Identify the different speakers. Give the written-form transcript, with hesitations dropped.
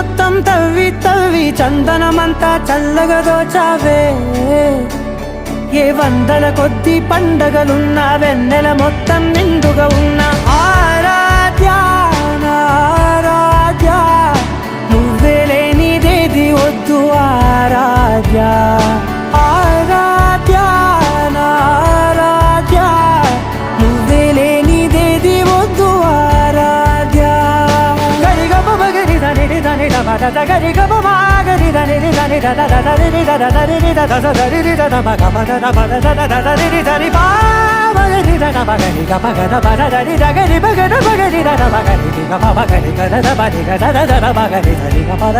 Speaker 1: మొత్తం తవ్వి తవ్వి చందనమంతా చల్లగా దోచావే ఏ వందల కొద్ది పండగలున్న వెన్నెల మొత్తం నిండుగా ఉన్న ఆరాధ్య నా ఆరాధ్య నువ్వే లేనిదేది వద్దు ఆరాధ్య ఆరాధ్య నా ఆరాధ్య నువ్వే లేనిదేది వద్దు ఆరాధ్య గరిగ బగరి దని దని దబద గరిగ బగరి దని దని దద దరి దద దరి దద దరి దద బగ బద బద దద దరి దరి బా బగరి దద బగరి గ బగ బద దరి దగరి బగర బగరి దద బగరి గ బగరి గ దద బగరి గ దద దద బగరి దరి గ బద